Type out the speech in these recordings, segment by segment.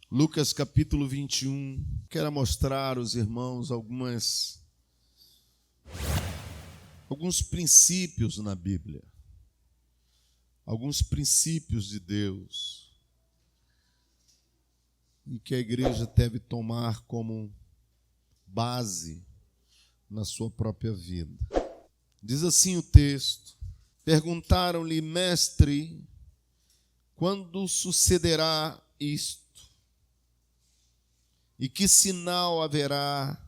Lucas capítulo 21, quero mostrar aos irmãos alguns princípios na Bíblia, alguns princípios de Deus, e que a igreja deve tomar como base na sua própria vida. Diz assim o texto: perguntaram-lhe, mestre, quando sucederá isto? E que sinal haverá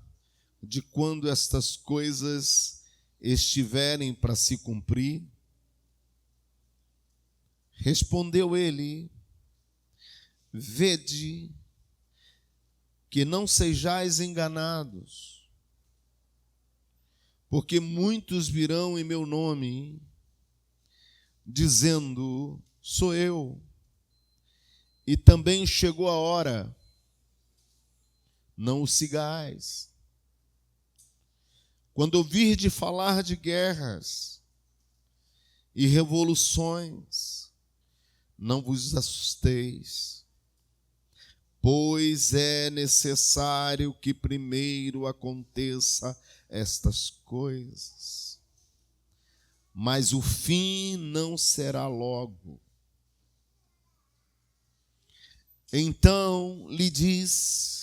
de quando estas coisas estiverem para se cumprir? Respondeu ele: vede que não sejais enganados, porque muitos virão em meu nome, dizendo, sou eu, e também chegou a hora. Não o sigais. Quando ouvirdes falar de guerras e revoluções, não vos assusteis, pois é necessário que primeiro aconteça estas coisas, mas o fim não será logo. Então lhe disse: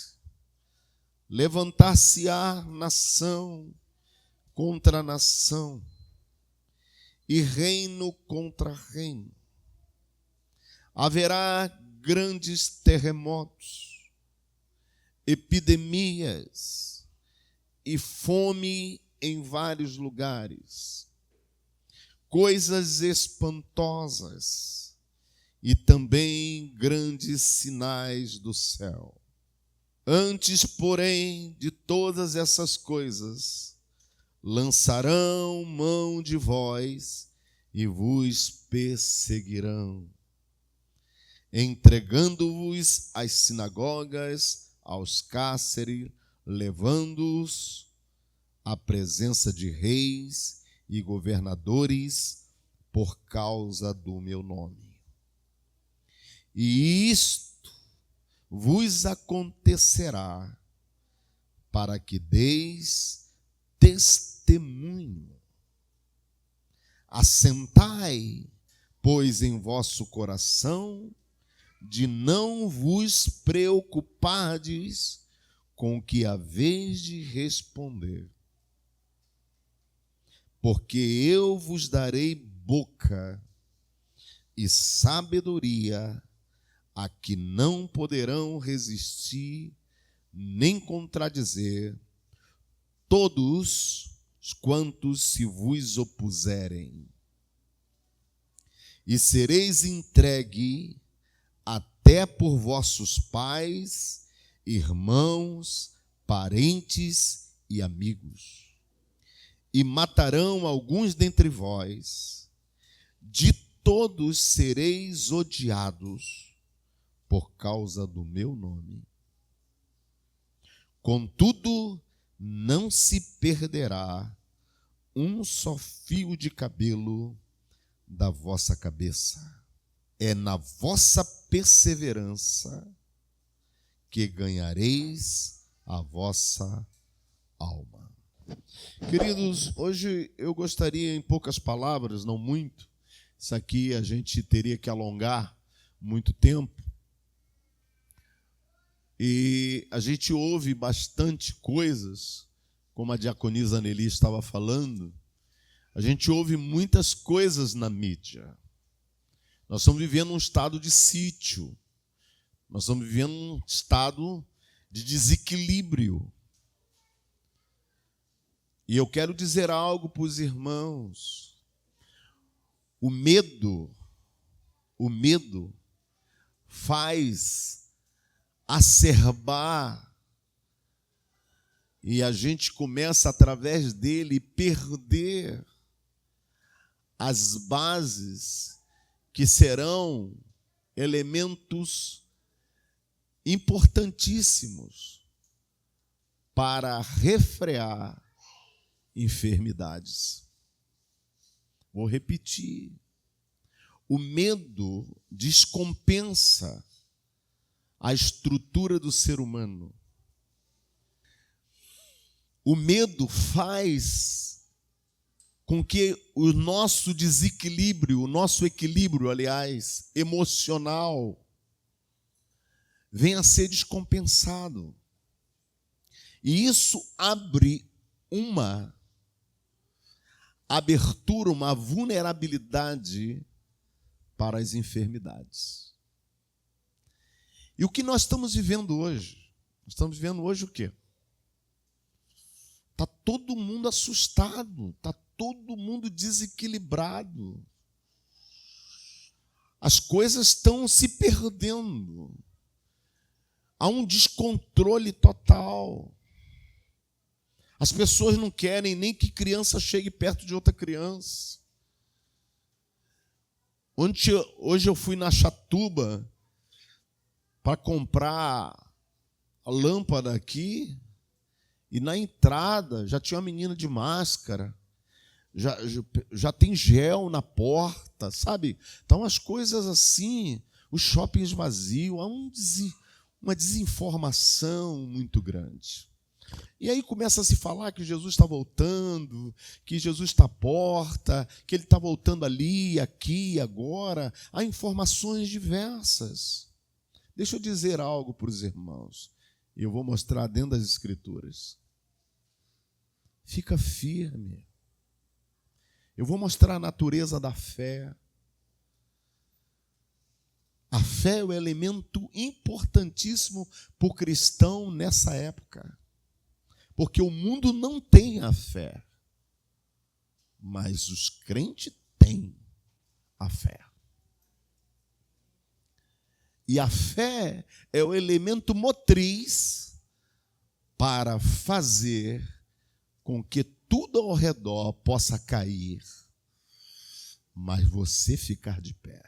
levantar-se-á nação contra nação, e reino contra reino. Haverá grandes terremotos, epidemias e fome em vários lugares, coisas espantosas e também grandes sinais do céu. Antes, porém, de todas essas coisas, lançarão mão de vós e vos perseguirão, entregando-vos às sinagogas, aos cárceres, levando-os à presença de reis e governadores por causa do meu nome. E isto vos acontecerá para que deis testemunho. Assentai, pois, em vosso coração, de não vos preocupardes com o que haveis de responder. Porque eu vos darei boca e sabedoria a que não poderão resistir nem contradizer todos quantos se vos opuserem. E sereis entregue até por vossos pais, irmãos, parentes e amigos. E matarão alguns dentre vós. De todos sereis odiados por causa do meu nome. Contudo, não se perderá um só fio de cabelo da vossa cabeça. É na vossa perseverança que ganhareis a vossa alma. Queridos, hoje eu gostaria, em poucas palavras, não muito, isso aqui a gente teria que alongar muito tempo, e a gente ouve bastante coisas, como a diaconisa Nelly estava falando, a gente ouve muitas coisas na mídia. Nós estamos vivendo um estado de sítio, nós estamos vivendo um estado de desequilíbrio. E eu quero dizer algo para os irmãos. O medo faz acerbar, e a gente começa, através dele, perder as bases que serão elementos importantíssimos para refrear enfermidades. Vou repetir. O medo descompensa a estrutura do ser humano. O medo faz com que o nosso desequilíbrio, o nosso equilíbrio, aliás, emocional, venha a ser descompensado. E isso abre uma abertura, uma vulnerabilidade para as enfermidades. E o que nós estamos vivendo hoje? Nós estamos vivendo hoje o quê? Está todo mundo assustado, está todo mundo desequilibrado. As coisas estão se perdendo. Há um descontrole total. As pessoas não querem nem que criança chegue perto de outra criança. Hoje eu fui na Chatuba para comprar a lâmpada aqui, e na entrada já tinha uma menina de máscara, já tem gel na porta, sabe? Então as coisas assim, os shoppings vazios, há uma desinformação muito grande. E aí começa a se falar que Jesus está voltando, que Jesus está à porta, que ele está voltando ali, aqui, agora. Há informações diversas. Deixa eu dizer algo para os irmãos, e eu vou mostrar dentro das Escrituras. Fica firme. Eu vou mostrar a natureza da fé. A fé é o elemento importantíssimo para o cristão nessa época. Porque o mundo não tem a fé, mas os crentes têm a fé. E a fé é o elemento motriz para fazer com que tudo ao redor possa cair, mas você ficar de pé.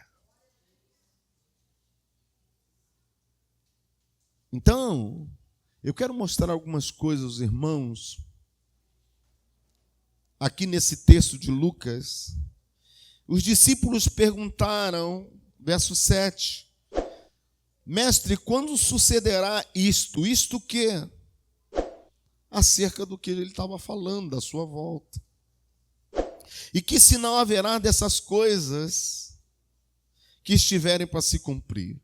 Então, eu quero mostrar algumas coisas aos irmãos, aqui nesse texto de Lucas. Os discípulos perguntaram, verso 7, Mestre, quando sucederá isto? Isto o quê? Acerca do que ele estava falando, da sua volta. E que sinal haverá dessas coisas que estiverem para se cumprir?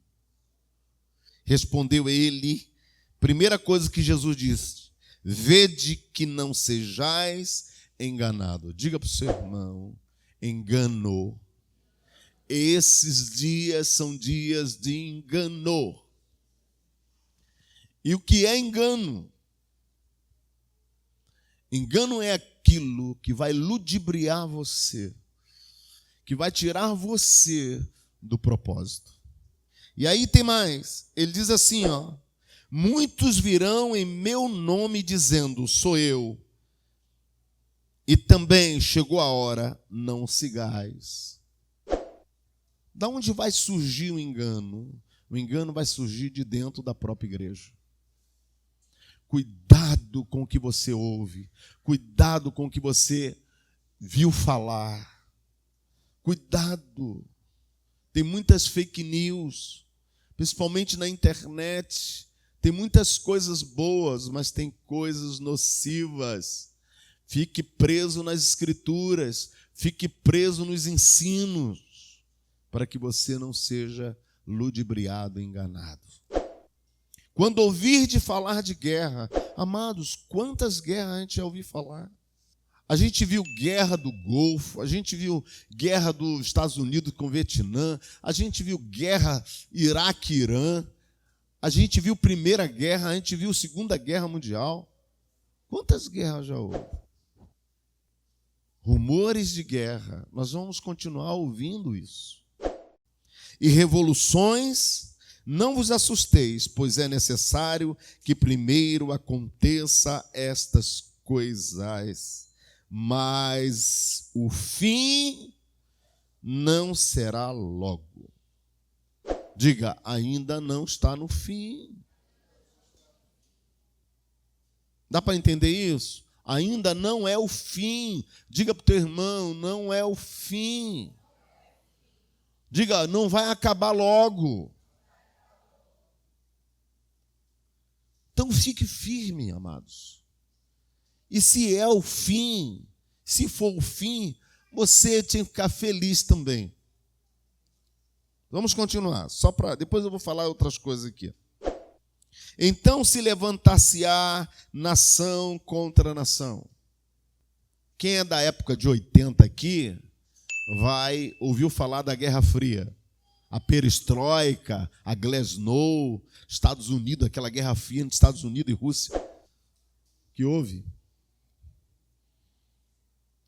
Respondeu ele, primeira coisa que Jesus disse, vede que não sejais enganado. Diga para o seu irmão, engano. Esses dias são dias de engano. E o que é engano? Engano é aquilo que vai ludibriar você, que vai tirar você do propósito. E aí tem mais. Ele diz assim, muitos virão em meu nome dizendo, sou eu. E também chegou a hora, não sigais. Da onde vai surgir o engano? O engano vai surgir de dentro da própria igreja. Cuidado com o que você ouve. Cuidado com o que você viu falar. Cuidado. Tem muitas fake news, principalmente na internet. Tem muitas coisas boas, mas tem coisas nocivas. Fique preso nas Escrituras. Fique preso nos ensinos, para que você não seja ludibriado, enganado. Quando ouvir de falar de guerra, amados, quantas guerras a gente já ouviu falar? A gente viu guerra do Golfo, a gente viu guerra dos Estados Unidos com o Vietnã, a gente viu guerra Iraque-Irã, a gente viu Primeira Guerra, a gente viu Segunda Guerra Mundial. Quantas guerras já houve? Rumores de guerra, nós vamos continuar ouvindo isso. E revoluções, não vos assusteis, pois é necessário que primeiro aconteça estas coisas, mas o fim não será logo. Diga, ainda não está no fim. Dá para entender isso? Ainda não é o fim. Diga para o teu irmão, não é o fim. Diga, não vai acabar logo. Então fique firme, amados. E se é o fim, se for o fim, você tinha que ficar feliz também. Vamos continuar, só para depois eu vou falar outras coisas aqui. Então se levantar-se-á nação contra nação. Quem é da época de 80 aqui, ouviu falar da Guerra Fria. A perestroika, a glasnost, Estados Unidos, aquela Guerra Fria entre Estados Unidos e Rússia. Que houve?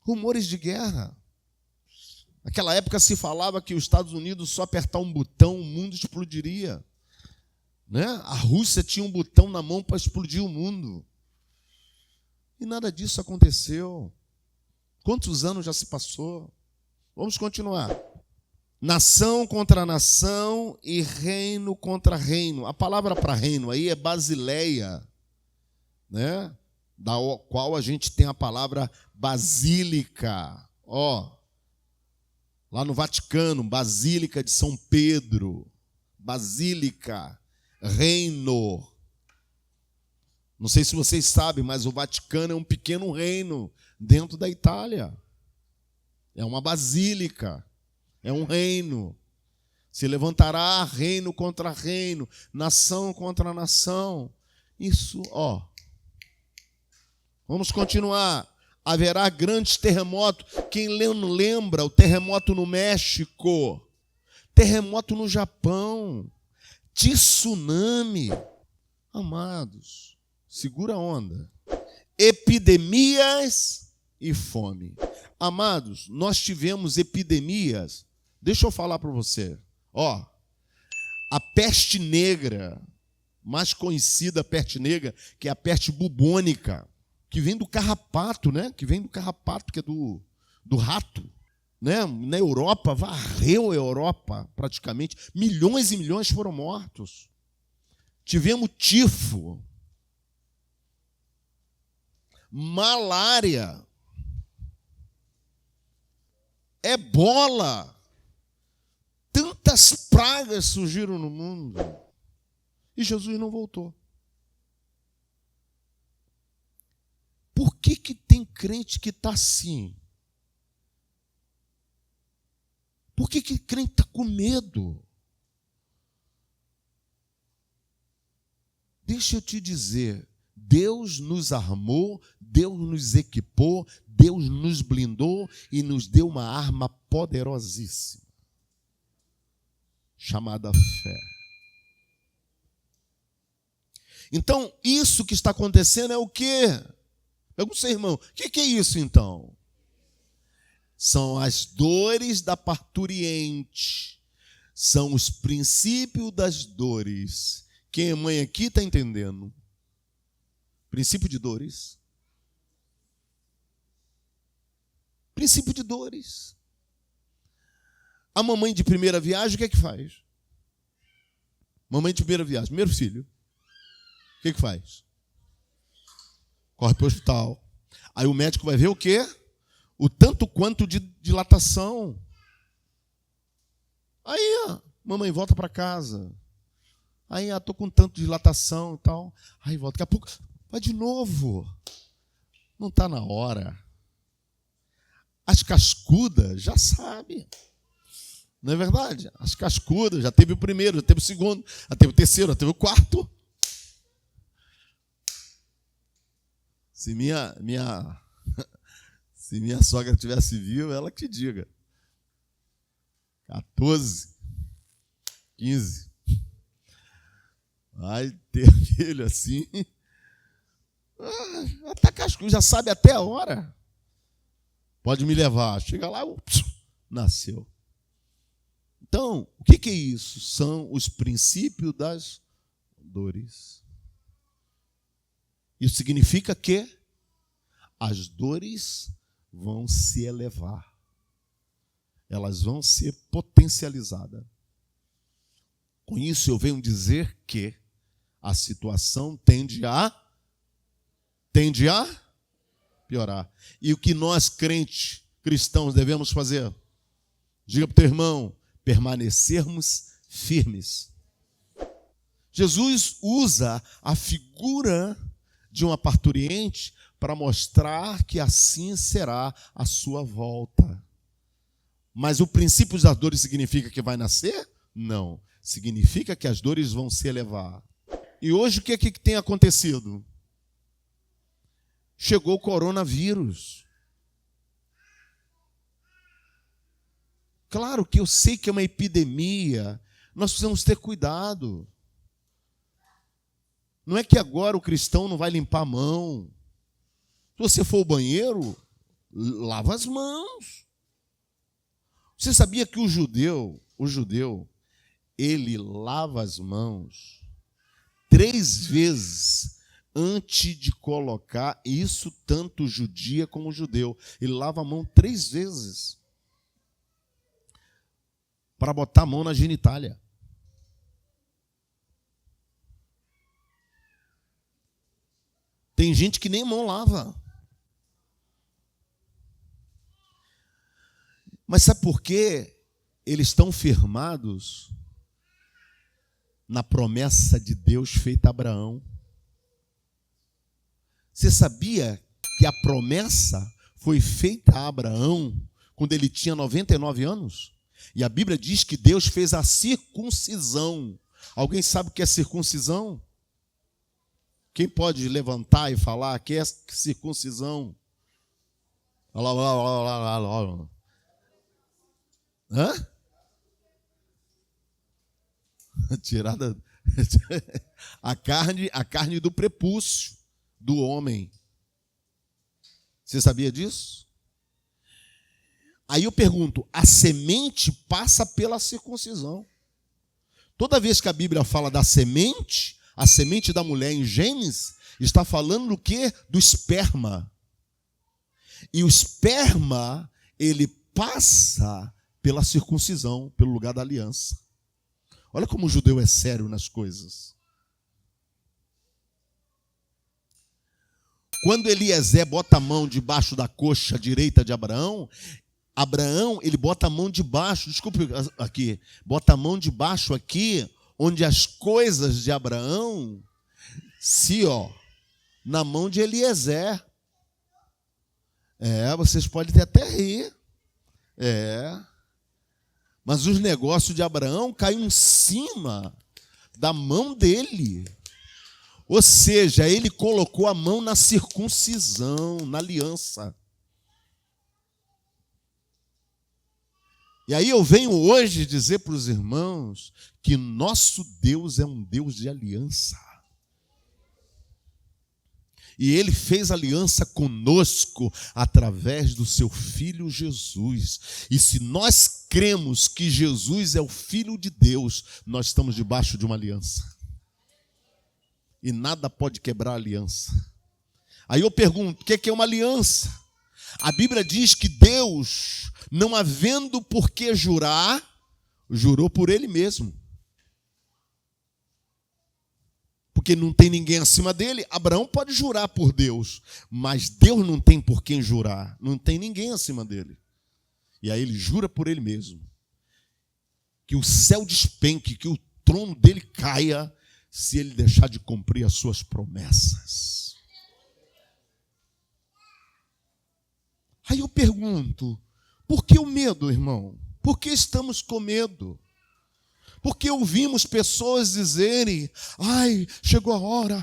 Rumores de guerra. Naquela época se falava que os Estados Unidos, só apertar um botão, o mundo explodiria. Né? A Rússia tinha um botão na mão para explodir o mundo. E nada disso aconteceu. Quantos anos já se passou? Vamos continuar. Nação contra nação e reino contra reino. A palavra para reino aí é basileia, né? Da qual a gente tem a palavra basílica. Lá no Vaticano, Basílica de São Pedro. Basílica, reino. Não sei se vocês sabem, mas o Vaticano é um pequeno reino dentro da Itália. É uma basílica, é um reino. Se levantará reino contra reino, nação contra nação. Isso, Vamos continuar. Haverá grandes terremotos. Quem não lembra o terremoto no México? Terremoto no Japão. Tsunami. Amados, segura a onda. Epidemias e fome. Amados, nós tivemos epidemias. Deixa eu falar para você. A peste negra, mais conhecida peste negra, que é a peste bubônica, que vem do carrapato, né? Que é do rato, né? Na Europa, varreu a Europa praticamente. Milhões e milhões foram mortos. Tivemos tifo, malária, ebola. Tantas pragas surgiram no mundo. E Jesus não voltou. Por que tem crente que está assim? Por que crente está com medo? Deixa eu te dizer, Deus nos armou, Deus nos equipou, Deus nos blindou e nos deu uma arma poderosíssima, chamada fé. Então, isso que está acontecendo é o quê? Pergunta ao seu irmão, o que é isso então? São as dores da parturiente, são os princípios das dores. Quem é mãe aqui está entendendo? Princípio de dores. Princípio de dores. A mamãe de primeira viagem, o que é que faz? Mamãe de primeira viagem, primeiro filho. O que é que faz? Corre para o hospital. Aí o médico vai ver o quê? O tanto quanto de dilatação. Aí, mamãe volta para casa. Aí, estou com tanto de dilatação e tal. Aí volta. Daqui a pouco, vai de novo. Não está na hora. As cascudas já sabem. Não é verdade? As cascudas, já teve o primeiro, já teve o segundo, já teve o terceiro, já teve o quarto. Se minha sogra tivesse viva, ela que diga. 14, 15. Vai ter filho assim. Até cascudo, já sabe até a hora. Pode me levar. Chega lá, nasceu. Então, o que é isso? São os princípios das dores. Isso significa que as dores vão se elevar. Elas vão ser potencializadas. Com isso eu venho dizer que a situação tende a piorar. E o que nós, crentes, cristãos, devemos fazer? Diga para o teu irmão, permanecermos firmes. Jesus usa a figura de uma parturiente para mostrar que assim será a sua volta. Mas o princípio das dores significa que vai nascer? Não. Significa que as dores vão se elevar. E hoje o que é que tem acontecido? Chegou o coronavírus. Claro que eu sei que é uma epidemia. Nós precisamos ter cuidado. Não é que agora o cristão não vai limpar a mão. Se você for ao banheiro, lava as mãos. Você sabia que o judeu, ele lava as mãos 3 vezes antes de colocar, isso tanto judia como judeu. Ele lava a mão 3 vezes para botar a mão na genitália. Tem gente que nem mão lava. Mas sabe por quê? Eles estão firmados na promessa de Deus feita a Abraão. Você sabia que a promessa foi feita a Abraão quando ele tinha 99 anos? E a Bíblia diz que Deus fez a circuncisão. Alguém sabe o que é circuncisão? Quem pode levantar e falar que é circuncisão? Olha lá. Hã? Tirada a carne do prepúcio do homem. Você sabia disso? Aí eu pergunto, a semente passa pela circuncisão. Toda vez que a Bíblia fala da semente, a semente da mulher em Gênesis, está falando do quê? Do esperma. E o esperma, ele passa pela circuncisão, pelo lugar da aliança. Olha como o judeu é sério nas coisas. Quando Eliezer bota a mão debaixo da coxa direita de Abraão, ele bota a mão debaixo, bota a mão debaixo aqui, onde as coisas de Abraão, na mão de Eliezer. Vocês podem até rir. Mas os negócios de Abraão caíram em cima da mão dele. Ou seja, ele colocou a mão na circuncisão, na aliança. E aí eu venho hoje dizer para os irmãos que nosso Deus é um Deus de aliança. E Ele fez aliança conosco através do seu Filho Jesus. E se nós cremos que Jesus é o Filho de Deus, nós estamos debaixo de uma aliança. E nada pode quebrar a aliança. Aí eu pergunto, o que é uma aliança? A Bíblia diz que Deus, não havendo por que jurar, jurou por Ele mesmo. Porque não tem ninguém acima dele. Abraão pode jurar por Deus, mas Deus não tem por quem jurar. Não tem ninguém acima dele. E aí ele jura por ele mesmo. Que o céu despenque, que o trono dele caia, se ele deixar de cumprir as suas promessas. Aí eu pergunto, por que o medo, irmão? Por que estamos com medo? Porque ouvimos pessoas dizerem, chegou a hora,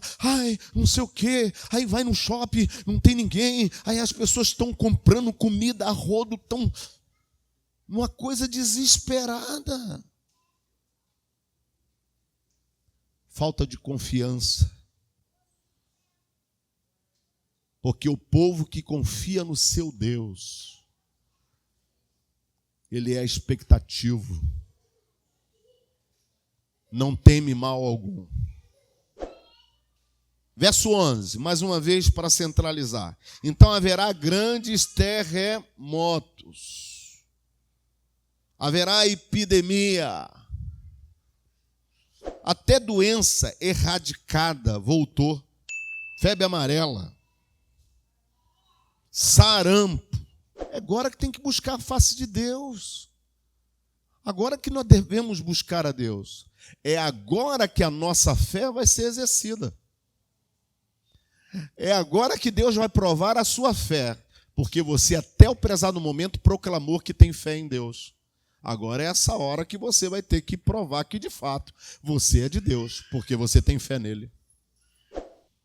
não sei o quê, aí vai no shopping, não tem ninguém, aí as pessoas estão comprando comida a rodo, estão numa coisa desesperada. Falta de confiança. Porque o povo que confia no seu Deus, ele é expectativo. Não teme mal algum. Verso 11, mais uma vez para centralizar. Então haverá grandes terremotos. Haverá epidemia. Até doença erradicada voltou. Febre amarela. sarampo. É agora que tem que buscar a face de Deus. Agora que nós devemos buscar a Deus. É agora que a nossa fé vai ser exercida. É agora que Deus vai provar a sua fé. Porque você, até o prezado momento, proclamou que tem fé em Deus. Agora é essa hora que você vai ter que provar que, de fato, você é de Deus. Porque você tem fé nele.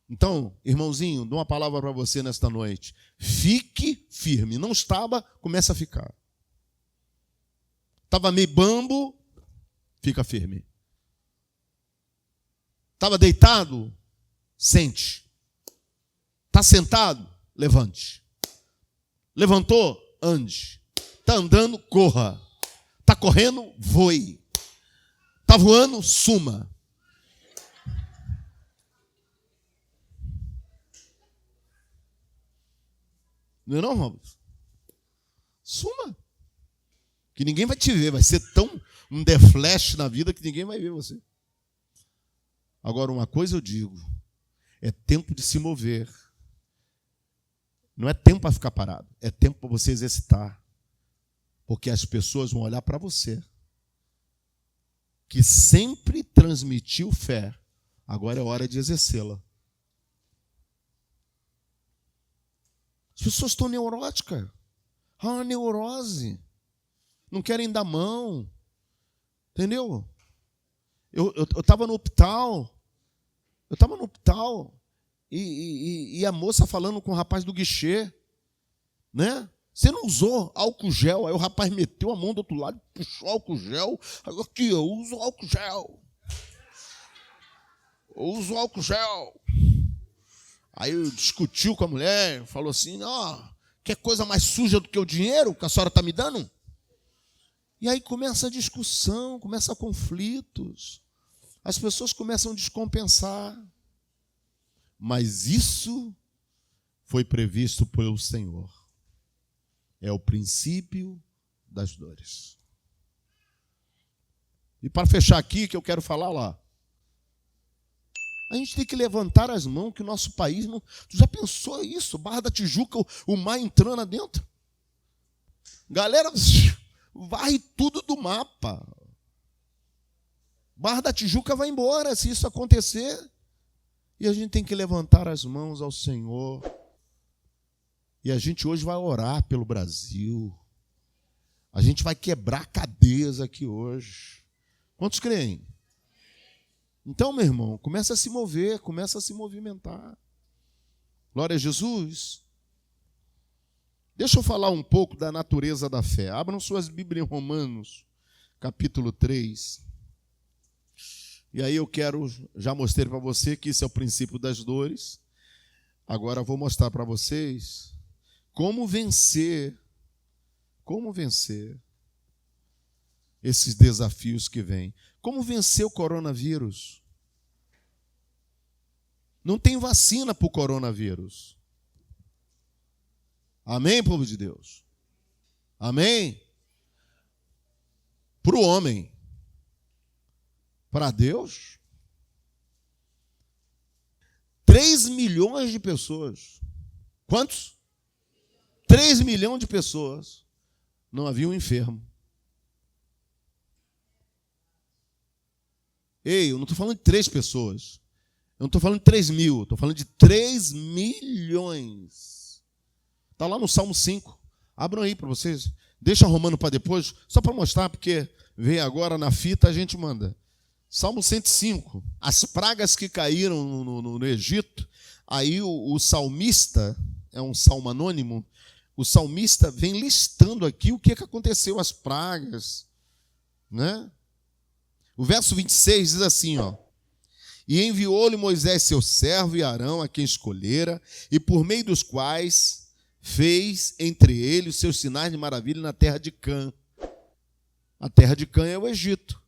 Então, irmãozinho, dou uma palavra para você nesta noite. Fique firme. Não estava, começa a ficar. Estava meio bambo, fica firme. Estava deitado, sente. Está sentado, levante. Levantou, ande. Está andando, corra. Está correndo, voe. Está voando, suma. Não é não, Robson? Suma. Que ninguém vai te ver. Vai ser tão um deflash na vida que ninguém vai ver você. Agora, uma coisa eu digo. É tempo de se mover. Não é tempo para ficar parado. É tempo para você exercitar. Porque as pessoas vão olhar para você. Que sempre transmitiu fé. Agora é hora de exercê-la. As pessoas estão neuróticas. Uma neurose. Não querem dar mão. Entendeu? Eu estava no hospital. E a moça falando com o rapaz do guichê. Né? Você não usou álcool gel. Aí o rapaz meteu a mão do outro lado, puxou álcool gel. Aqui, eu uso álcool gel. Eu uso álcool gel. Aí discutiu com a mulher, falou assim, quer coisa mais suja do que o dinheiro que a senhora está me dando? E aí começa a discussão, começa conflitos. As pessoas começam a descompensar. Mas isso foi previsto pelo Senhor. É o princípio das dores. E para fechar aqui, que eu quero falar lá. A gente tem que levantar as mãos, que o nosso país não... Tu já pensou isso? Barra da Tijuca, o mar entrando adentro? Galera, varre tudo do mapa. Barra da Tijuca vai embora se isso acontecer. E a gente tem que levantar as mãos ao Senhor. E a gente hoje vai orar pelo Brasil. A gente vai quebrar cadeias aqui hoje. Quantos creem? Então, meu irmão, começa a se mover, começa a se movimentar. Glória a Jesus. Deixa eu falar um pouco da natureza da fé. Abram suas Bíblias em Romanos, capítulo 3. E aí eu quero, já mostrei para você que isso é o princípio das dores. Agora eu vou mostrar para vocês como vencer esses desafios que vêm. Como vencer o coronavírus? Não tem vacina para o coronavírus. Amém, povo de Deus? Amém? Para o homem. Para Deus? 3 milhões de pessoas. Quantos? 3 milhões de pessoas. Não havia um enfermo. Ei, eu não estou falando de 3 pessoas. Eu não estou falando de 3 mil. Estou falando de 3 milhões. Está lá no Salmo 5. Abram aí para vocês. Deixa Romano para depois, só para mostrar, porque vem agora na fita, a gente manda. Salmo 105. As pragas que caíram no Egito. Aí o salmista, é um salmo anônimo, o salmista vem listando aqui o que aconteceu, as pragas, né? O verso 26 diz assim, E enviou-lhe Moisés seu servo e Arão, a quem escolhera, e por meio dos quais fez entre eles os seus sinais de maravilha na terra de Cã. A terra de Cã é o Egito.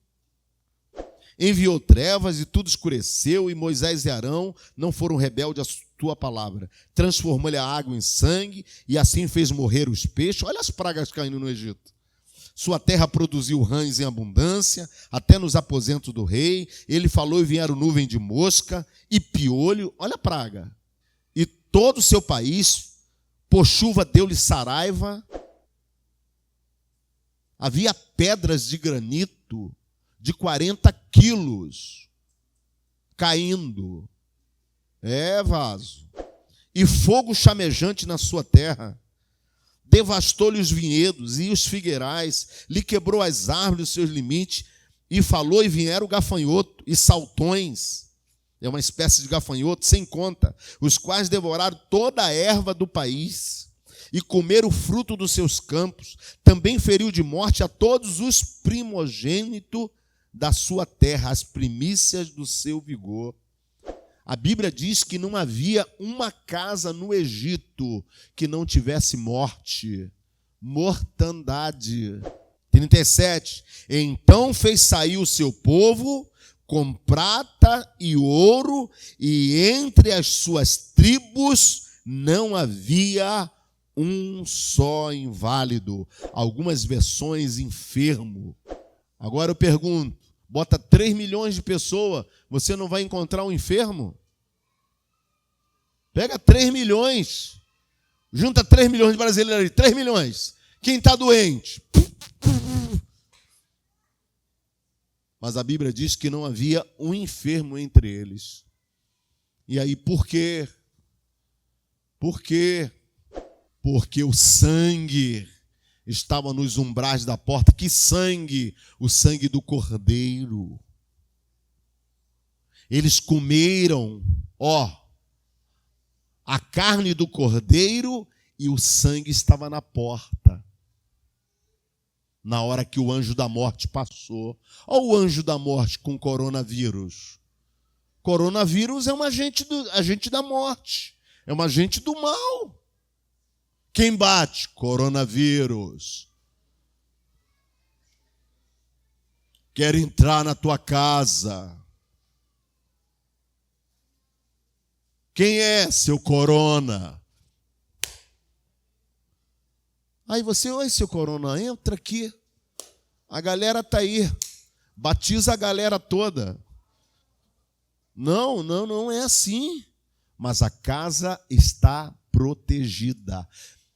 Enviou trevas e tudo escureceu, e Moisés e Arão não foram rebeldes à tua palavra. Transformou-lhe a água em sangue, e assim fez morrer os peixes. Olha as pragas caindo no Egito. Sua terra produziu rãs em abundância, até nos aposentos do rei. Ele falou e vieram nuvem de mosca e piolho. Olha a praga. E todo o seu país por chuva deu-lhe saraiva. Havia pedras de granito de 40 quilos caindo. Vaso. E fogo chamejante na sua terra. Devastou-lhe os vinhedos e os figueirais, lhe quebrou as árvores dos seus limites, e falou, e vieram gafanhoto e saltões. É uma espécie de gafanhoto sem conta, os quais devoraram toda a erva do país e comeram o fruto dos seus campos. Também feriu de morte a todos os primogênitos da sua terra, as primícias do seu vigor. A Bíblia diz que não havia uma casa no Egito que não tivesse mortandade. 37. Então fez sair o seu povo com prata e ouro, e entre as suas tribos não havia um só inválido. Algumas versões enfermo. Agora eu pergunto, bota 3 milhões de pessoas, você não vai encontrar um enfermo? Pega 3 milhões, junta 3 milhões de brasileiros ali, 3 milhões. Quem está doente? Mas a Bíblia diz que não havia um enfermo entre eles. E aí, por quê? Por quê? Porque o sangue estava nos umbrais da porta. Que sangue? O sangue do Cordeiro. Eles comeram, a carne do Cordeiro, e o sangue estava na porta. Na hora que o anjo da morte passou. Olha o anjo da morte com coronavírus. Coronavírus é um agente da morte. É um agente do mal. Quem bate? Coronavírus. Quer entrar na tua casa. Quem é seu corona? Aí você, oi, seu corona, entra aqui. A galera está aí. Batiza a galera toda. Não é assim. Mas a casa está protegida.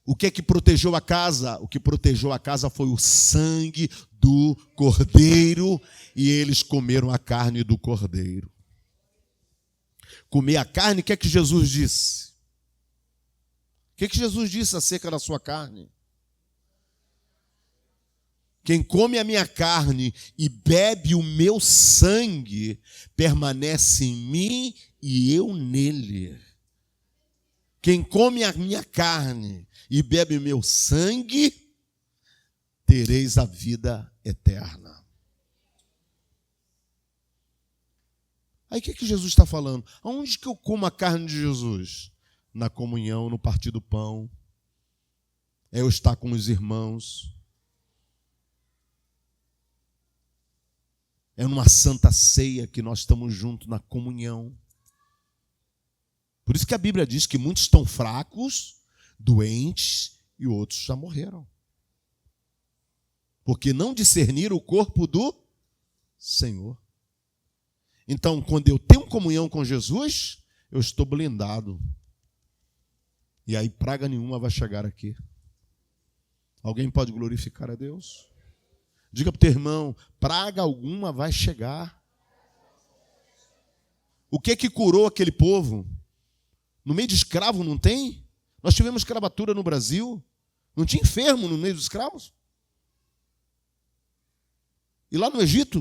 O que é que protegeu a casa? O que protegeu a casa foi o sangue do Cordeiro, e eles comeram a carne do Cordeiro. Comer a carne, o que é que Jesus disse? O que é que Jesus disse acerca da sua carne? Quem come a minha carne e bebe o meu sangue, permanece em mim e eu nele. Quem come a minha carne e bebe o meu sangue, tereis a vida eterna. Aí o que Jesus está falando? Aonde que eu como a carne de Jesus? Na comunhão, no partir do pão. É eu estar com os irmãos. É numa santa ceia que nós estamos juntos na comunhão. Por isso que a Bíblia diz que muitos estão fracos, doentes, e outros já morreram. Porque não discerniram o corpo do Senhor. Então, quando eu tenho comunhão com Jesus, eu estou blindado. E aí praga nenhuma vai chegar aqui. Alguém pode glorificar a Deus? Diga para o teu irmão, praga alguma vai chegar. O que curou aquele povo? No meio de escravo não tem? Nós tivemos escravatura no Brasil. Não tinha enfermo no meio dos escravos? E lá no Egito,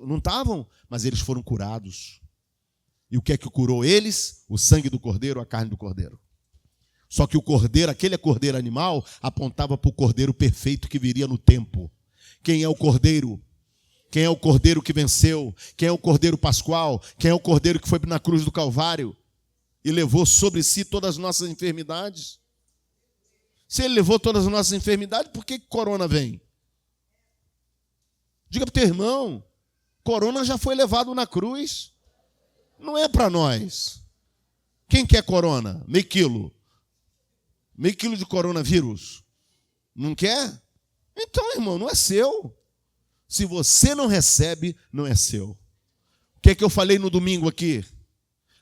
não estavam, mas eles foram curados. E o que curou eles? O sangue do cordeiro, a carne do cordeiro. Só que o cordeiro, aquele cordeiro animal, apontava para o cordeiro perfeito que viria no tempo. Quem é o cordeiro? Quem é o cordeiro que venceu? Quem é o cordeiro pascual? Quem é o cordeiro que foi na cruz do Calvário e levou sobre si todas as nossas enfermidades? Se ele levou todas as nossas enfermidades, por que corona vem? Diga para o teu irmão, corona já foi levado na cruz. Não é para nós. Quem quer corona? Meio quilo. Meio quilo de coronavírus. Não quer? Então, irmão, não é seu. Se você não recebe, não é seu. O que é que eu falei no domingo aqui?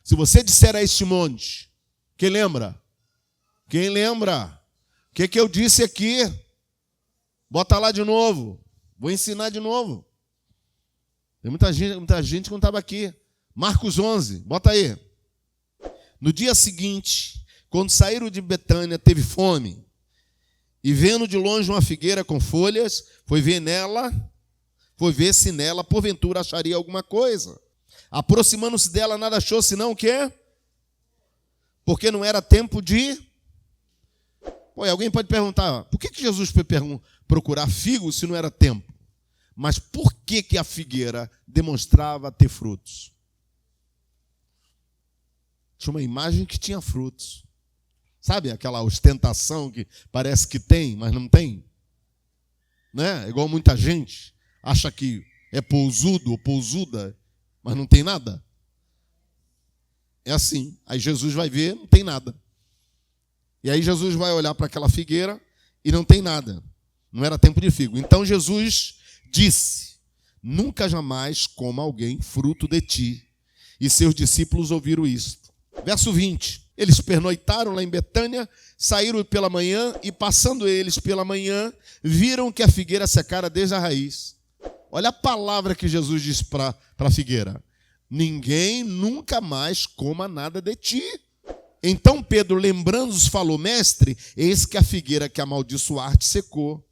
Se você disser a este monte, quem lembra? Quem lembra? O que eu disse aqui? Bota lá de novo. Vou ensinar de novo. Tem muita gente que não estava aqui. Marcos 11, bota aí. No dia seguinte, quando saíram de Betânia, teve fome. E vendo de longe uma figueira com folhas, foi ver se nela, porventura, acharia alguma coisa. Aproximando-se dela, nada achou, senão o quê? Porque não era tempo de... Pô, alguém pode perguntar, por que Jesus foi procurar figo se não era tempo? Mas por que a figueira demonstrava ter frutos? Tinha uma imagem que tinha frutos. Sabe aquela ostentação que parece que tem, mas não tem? Né? Igual muita gente acha que é pousudo ou pousuda, mas não tem nada. É assim. Aí Jesus vai ver, não tem nada. E aí Jesus vai olhar para aquela figueira e não tem nada. Não era tempo de figo. Então Jesus disse: nunca jamais coma alguém fruto de ti. E seus discípulos ouviram isto. Verso 20. Eles pernoitaram lá em Betânia, saíram pela manhã e, passando eles pela manhã, viram que a figueira secara desde a raiz. Olha a palavra que Jesus disse para a figueira: ninguém nunca mais coma nada de ti. Então Pedro, lembrando-os, falou: mestre, eis que a figueira que amaldiçoaste secou.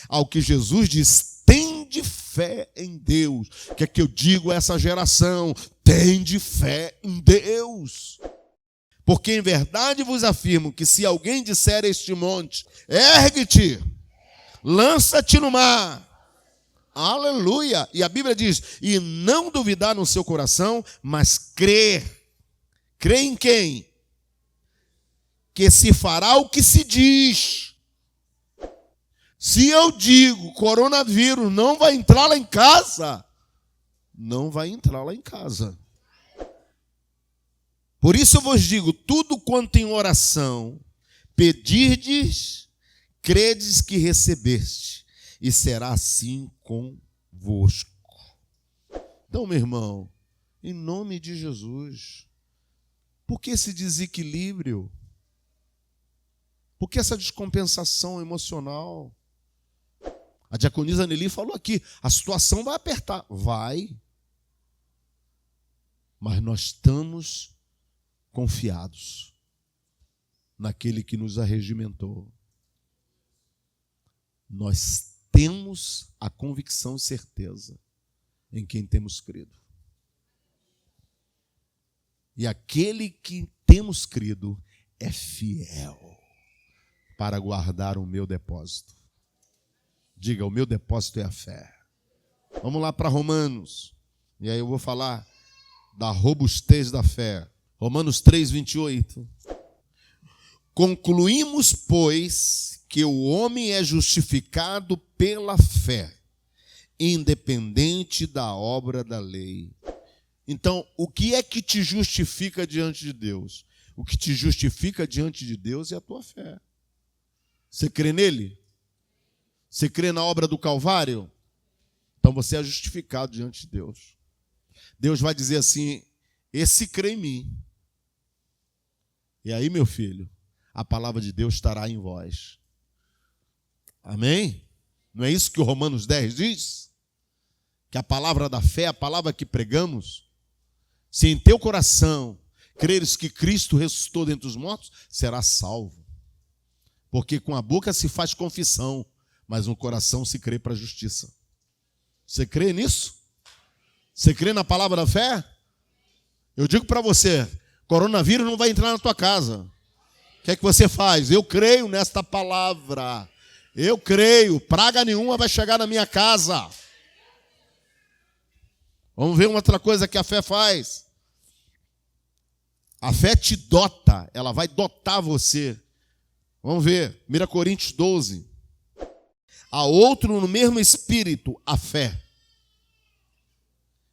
Ao que Jesus diz: tende fé em Deus. O que é que eu digo a essa geração? Tende fé em Deus. Porque em verdade vos afirmo que se alguém disser a este monte: ergue-te, lança-te no mar. Aleluia! E a Bíblia diz: e não duvidar no seu coração, mas crer. Crer em quem? Que se fará o que se diz. Se eu digo, coronavírus não vai entrar lá em casa, não vai entrar lá em casa. Por isso eu vos digo, tudo quanto em oração pedirdes, credes que recebeste, e será assim convosco. Então, meu irmão, em nome de Jesus, por que esse desequilíbrio? Por que essa descompensação emocional? A diaconisa Nelly falou aqui, a situação vai apertar. Vai. Mas nós estamos confiados naquele que nos arregimentou. Nós temos a convicção e certeza em quem temos crido. E aquele que temos crido é fiel para guardar o meu depósito. Diga, o meu depósito é a fé. Vamos lá para Romanos. E aí eu vou falar da robustez da fé. Romanos 3, 28. Concluímos, pois, que o homem é justificado pela fé, independente da obra da lei. Então, o que é que te justifica diante de Deus? O que te justifica diante de Deus é a tua fé. Você crê nele? Você crê na obra do Calvário? Então você é justificado diante de Deus. Deus vai dizer assim: esse crê em mim. E aí, meu filho, a palavra de Deus estará em vós. Amém? Não é isso que o Romanos 10 diz? Que a palavra da fé, a palavra que pregamos, se em teu coração creres que Cristo ressuscitou dentre os mortos, serás salvo. Porque com a boca se faz confissão, mas no coração se crê para a justiça. Você crê nisso? Você crê na palavra da fé? Eu digo para você, coronavírus não vai entrar na tua casa. O que é que você faz? Eu creio nesta palavra. Eu creio, praga nenhuma vai chegar na minha casa. Vamos ver uma outra coisa que a fé faz. A fé te dota, ela vai dotar você. Vamos ver, 1 Coríntios 12. Há outro no mesmo espírito, a fé.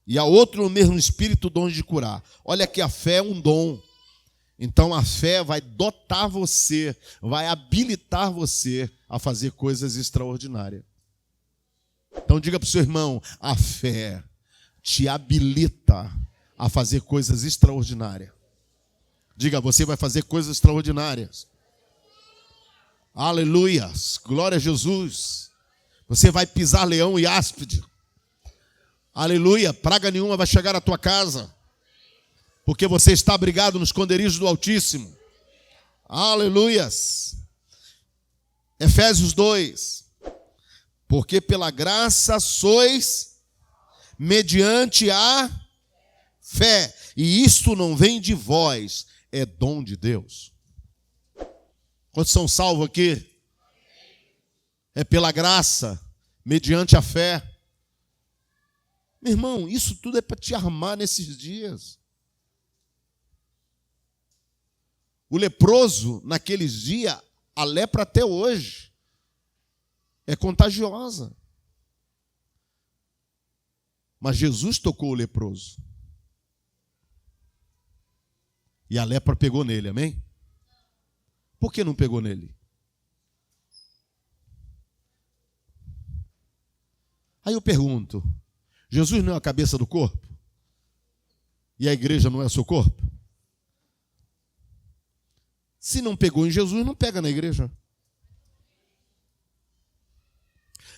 E há outro no mesmo espírito, o dom de curar. Olha que a fé é um dom. Então a fé vai dotar você, vai habilitar você a fazer coisas extraordinárias. Então diga para o seu irmão, a fé te habilita a fazer coisas extraordinárias. Diga, você vai fazer coisas extraordinárias. Aleluias. Glória a Jesus. Você vai pisar leão e áspide. Aleluia. Praga nenhuma vai chegar à tua casa, porque você está abrigado nos esconderijos do Altíssimo. Aleluias. Efésios 2. Porque pela graça sois mediante a fé. E isto não vem de vós, é dom de Deus. Quantos são salvos aqui? É pela graça, mediante a fé. Meu irmão, isso tudo é para te armar nesses dias. O leproso, naqueles dias, a lepra até hoje, é contagiosa. Mas Jesus tocou o leproso. E a lepra pegou nele, amém? Por que não pegou nele? Aí eu pergunto, Jesus não é a cabeça do corpo? E a igreja não é o seu corpo? Se não pegou em Jesus, não pega na igreja.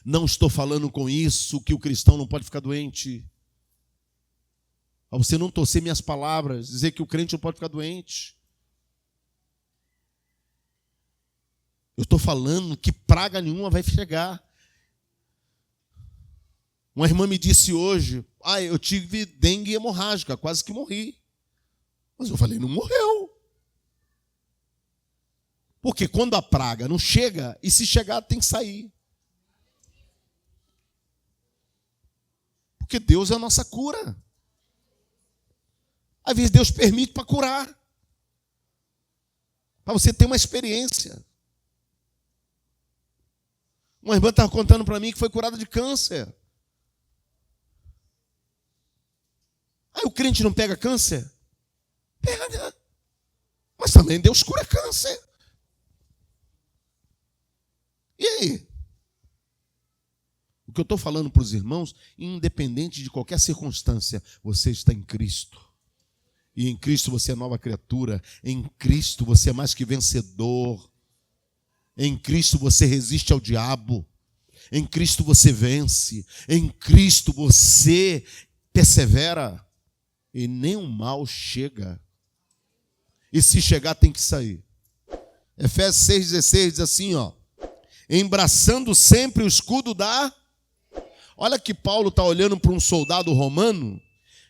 Não estou falando com isso que o cristão não pode ficar doente. Para você não torcer minhas palavras, dizer que o crente não pode ficar doente. Eu estou falando que praga nenhuma vai chegar. Uma irmã me disse hoje, eu tive dengue hemorrágica, quase que morri. Mas eu falei, não morreu. Porque quando a praga não chega, e se chegar tem que sair. Porque Deus é a nossa cura. Às vezes Deus permite para curar. Para você ter uma experiência. Uma irmã estava contando para mim que foi curada de câncer. Aí o crente não pega câncer? Pega. Mas também Deus cura câncer. E aí? O que eu estou falando para os irmãos, independente de qualquer circunstância, você está em Cristo. E em Cristo você é nova criatura. Em Cristo você é mais que vencedor. Em Cristo você resiste ao diabo. Em Cristo você vence. Em Cristo você persevera. E nenhum mal chega. E se chegar tem que sair. Efésios 6,16 diz assim, embraçando sempre o escudo da... Olha que Paulo está olhando para um soldado romano,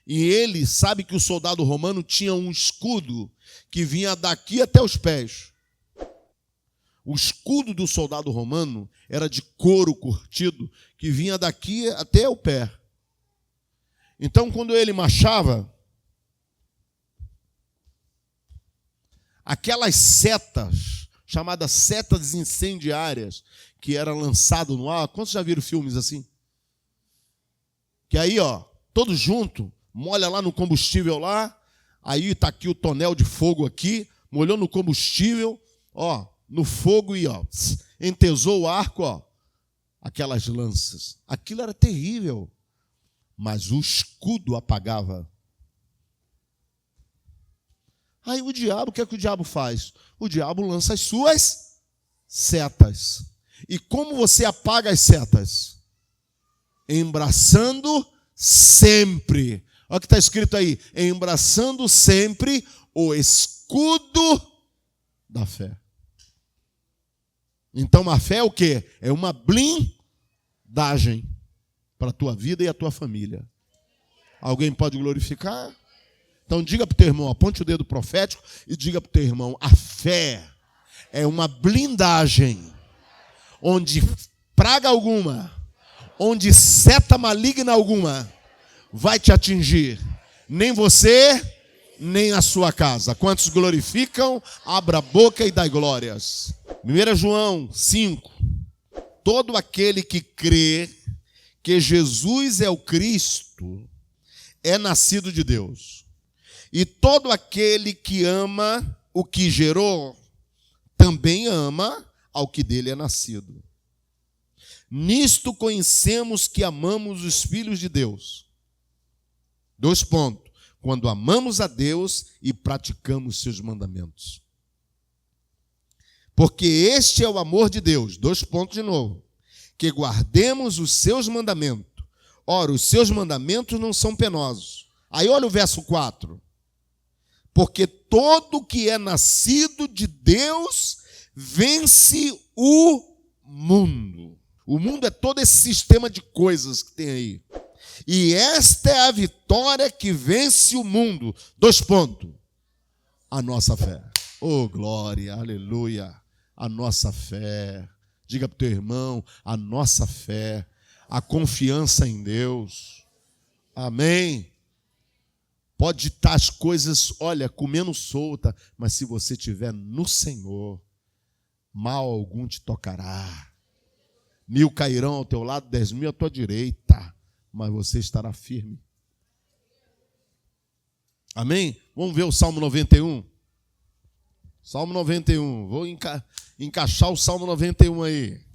e ele sabe que o soldado romano tinha um escudo que vinha daqui até os pés. O escudo do soldado romano era de couro curtido, que vinha daqui até o pé. Então, quando ele marchava, aquelas setas, chamadas setas incendiárias, que eram lançadas no ar. Quantos já viram filmes assim? Que aí, todos juntos, molha lá no combustível lá, aí está aqui o tonel de fogo aqui, molhou no combustível, no fogo e entesou o arco, aquelas lanças. Aquilo era terrível, mas o escudo apagava. Aí o diabo, o que é que o diabo faz? O diabo lança as suas setas. E como você apaga as setas? Embraçando sempre. Olha o que está escrito aí. Embraçando sempre o escudo da fé. Então a fé é o quê? É uma blindagem para a tua vida e a tua família. Alguém pode glorificar? Então diga para o teu irmão, aponte o dedo profético e diga para o teu irmão, a fé é uma blindagem onde praga alguma, onde seta maligna alguma vai te atingir. Nem você, nem a sua casa. Quantos glorificam, abra a boca e dai glórias. 1 João 5. Todo aquele que crê que Jesus é o Cristo é nascido de Deus. E todo aquele que ama o que gerou, também ama ao que dele é nascido. Nisto conhecemos que amamos os filhos de Deus. 2 pontos. Quando amamos a Deus e praticamos seus mandamentos. Porque este é o amor de Deus. 2 pontos de novo. Que guardemos os seus mandamentos. Ora, os seus mandamentos não são penosos. Aí olha o verso 4. Porque todo que é nascido de Deus vence o mundo. O mundo é todo esse sistema de coisas que tem aí. E esta é a vitória que vence o mundo. 2 pontos. A nossa fé. Oh, glória, aleluia. A nossa fé. Diga para o teu irmão, a nossa fé. A confiança em Deus. Amém. Pode estar as coisas, olha, comendo solta, mas se você estiver no Senhor, mal algum te tocará. 1000 cairão ao teu lado, 10.000 à tua direita, mas você estará firme. Amém? Vamos ver o Salmo 91. Salmo 91. Vou encaixar o Salmo 91 aí.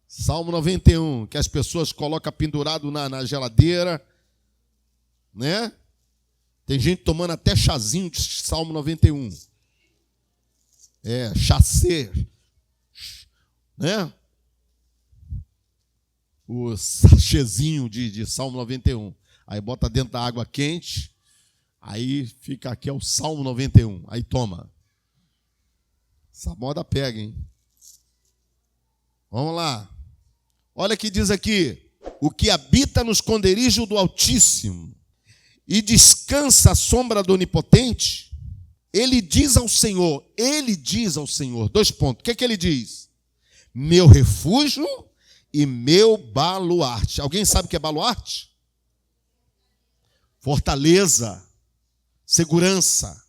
Salmo 91, que as pessoas colocam pendurado na geladeira, né? Tem gente tomando até chazinho de Salmo 91. Chacê, né? O sachêzinho de Salmo 91. Aí bota dentro da água quente, aí fica aqui é o Salmo 91. Aí toma. Essa moda pega, hein? Vamos lá. Olha o que diz aqui. O que habita no esconderijo do Altíssimo e descansa à sombra do Onipotente, ele diz ao Senhor, 2 pontos. O que ele diz? Meu refúgio e meu baluarte. Alguém sabe o que é baluarte? Fortaleza, segurança.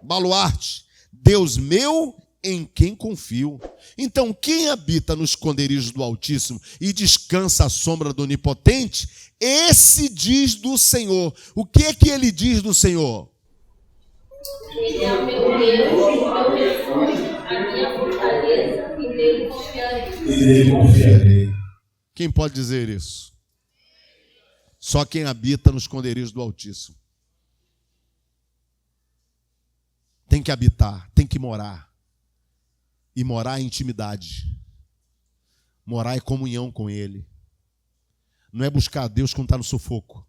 Baluarte, Deus meu em quem confio. Então, quem habita no esconderijo do Altíssimo e descansa à sombra do Onipotente, esse diz do Senhor. O que é que ele diz do Senhor? Ele é o meu Deus, o meu refúgio, a minha fortaleza, e nele confiarei. Quem pode dizer isso? Só quem habita no esconderijo do Altíssimo. Tem que habitar, tem que morar. E morar é intimidade. Morar é comunhão com Ele. Não é buscar a Deus quando está no sufoco.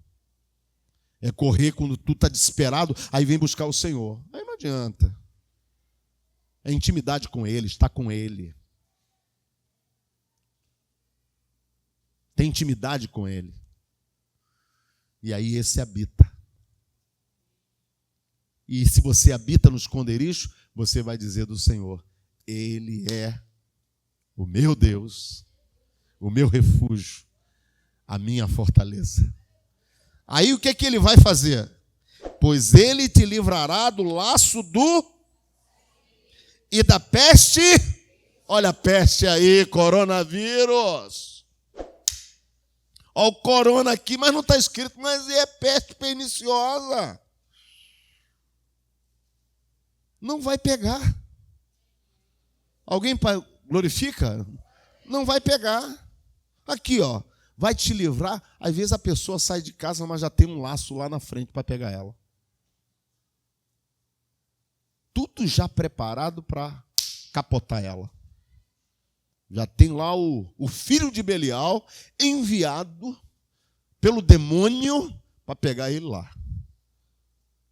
É correr quando tu está desesperado, aí vem buscar o Senhor. Aí não adianta. É intimidade com Ele, estar com Ele. Tem intimidade com Ele. E aí esse habita. E se você habita no esconderijo, você vai dizer do Senhor, Ele é o meu Deus, o meu refúgio, a minha fortaleza. Aí o que que ele vai fazer? Pois ele te livrará do laço e da peste. Olha a peste aí, coronavírus. Olha o corona aqui, mas não está escrito, mas é peste perniciosa. Não vai pegar. Alguém glorifica? Não vai pegar. Aqui, ó, vai te livrar. Às vezes a pessoa sai de casa, mas já tem um laço lá na frente para pegar ela. Tudo já preparado para capotar ela. Já tem lá o filho de Belial enviado pelo demônio para pegar ele lá.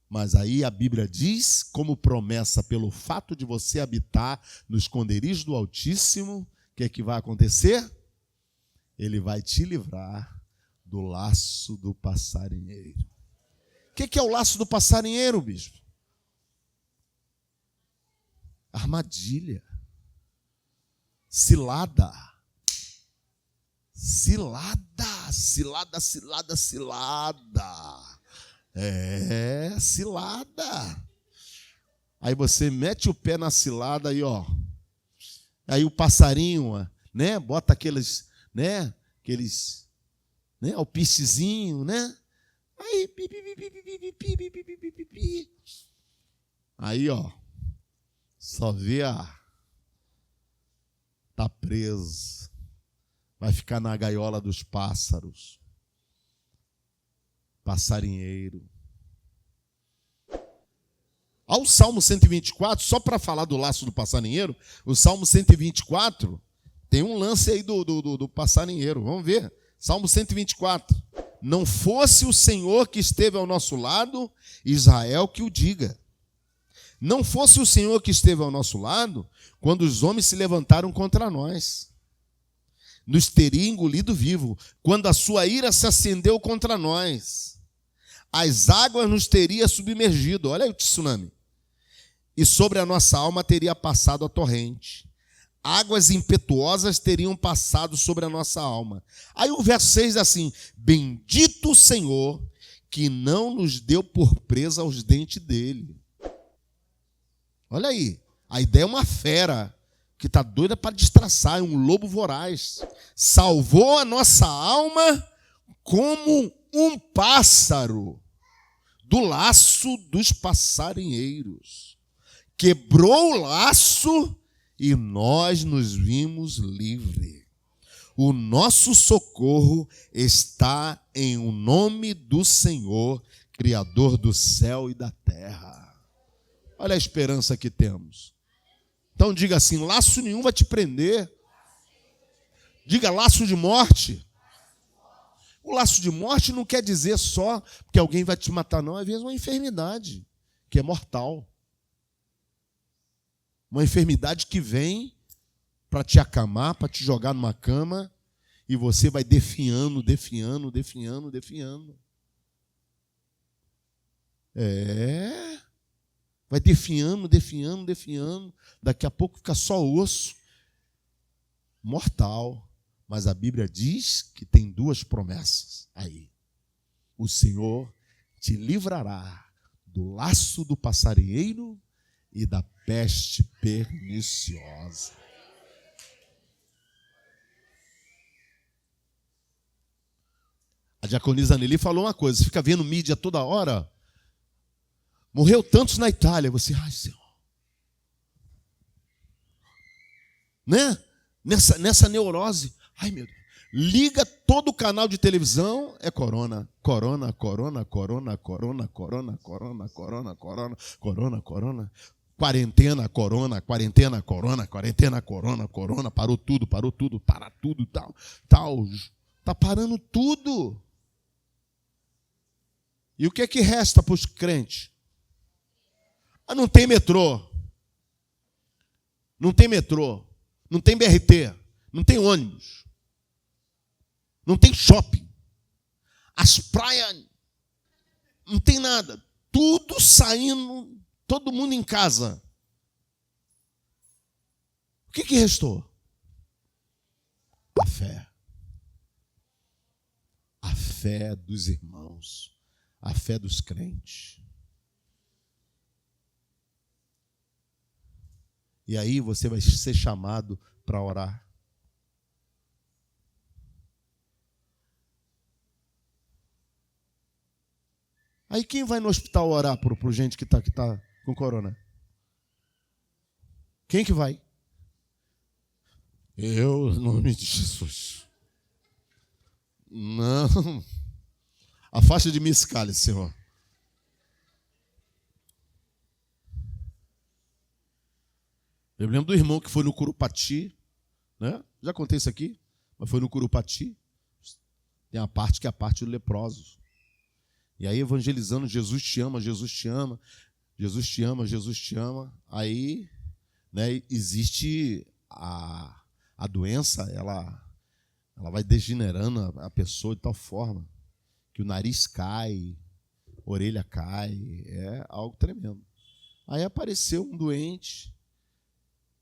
Mas aí a Bíblia diz, como promessa pelo fato de você habitar no esconderijo do Altíssimo, o que é que vai acontecer? Ele vai te livrar do laço do passarinheiro. O que é o laço do passarinheiro, bispo? Armadilha. Cilada. Cilada, cilada, cilada, cilada. É, cilada. Aí você mete o pé na cilada aí, ó. Aí o passarinho, né, bota aqueles, né, alpicezinho, né? Aí, aí, ó, só vê tá preso, vai ficar na gaiola dos pássaros, passarinheiro. Ao Salmo 124, só para falar do laço do passarinheiro, o Salmo 124 tem um lance aí do passarinheiro. Vamos ver. Salmo 124. Não fosse o Senhor que esteve ao nosso lado, Israel que o diga. Não fosse o Senhor que esteve ao nosso lado, quando os homens se levantaram contra nós. Nos teria engolido vivo, quando a sua ira se acendeu contra nós. As águas nos teria submergido. Olha aí o tsunami. E sobre a nossa alma teria passado a torrente. Águas impetuosas teriam passado sobre a nossa alma. Aí o verso 6 diz assim: bendito o Senhor, que não nos deu por presa aos dentes dele. Olha aí, a ideia é uma fera que está doida para destraçar, é um lobo voraz. Salvou a nossa alma como um pássaro do laço dos passarinheiros. Quebrou o laço e nós nos vimos livres. O nosso socorro está em o nome do Senhor, Criador do céu e da terra. Olha a esperança que temos. Então diga assim: laço nenhum vai te prender. Diga laço de morte. O laço de morte não quer dizer só que alguém vai te matar, não. Às vezes é uma enfermidade que é mortal. Uma enfermidade que vem para te acamar, para te jogar numa cama, e você vai definhando. Vai definhando. Daqui a pouco fica só osso. Mortal. Mas a Bíblia diz que tem duas promessas aí. O Senhor te livrará do laço do passarinheiro e da peste perniciosa. A diaconisa Nelly falou uma coisa: você fica vendo mídia toda hora. Morreu tantos na Itália. Você, ai, Senhor. Né? Nessa neurose. Ai, meu Deus. Liga todo o canal de televisão, é corona. Corona. Quarentena, corona. Parou tudo, tal. Tá parando tudo. E o que é que resta para os crentes? Não tem metrô. Não tem BRT. Não tem ônibus. Não tem shopping. As praias. Não tem nada. Tudo saindo. Todo mundo em casa. O que restou? A fé. A fé dos irmãos. A fé dos crentes. E aí você vai ser chamado para orar. Aí quem vai no hospital orar por gente que está com corona? Quem que vai? Eu, em nome de Jesus. Não. Afasta de mim esse cálice, Senhor. Eu lembro do irmão que foi no Curupati, né? Já contei isso aqui, mas foi no Curupati. Tem a parte que é a parte dos leprosos. E aí evangelizando, Jesus te ama. Aí, né, existe a doença, ela vai degenerando a pessoa de tal forma que o nariz cai, a orelha cai, é algo tremendo. Aí apareceu um doente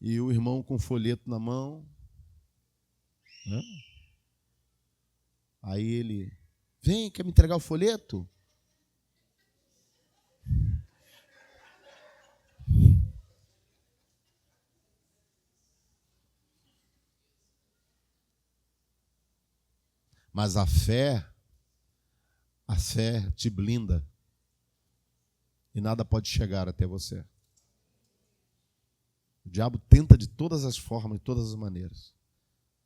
e o irmão com um folheto na mão, né? Aí ele, vem, quer me entregar o folheto? Mas a fé te blinda e nada pode chegar até você. O diabo tenta de todas as formas, de todas as maneiras.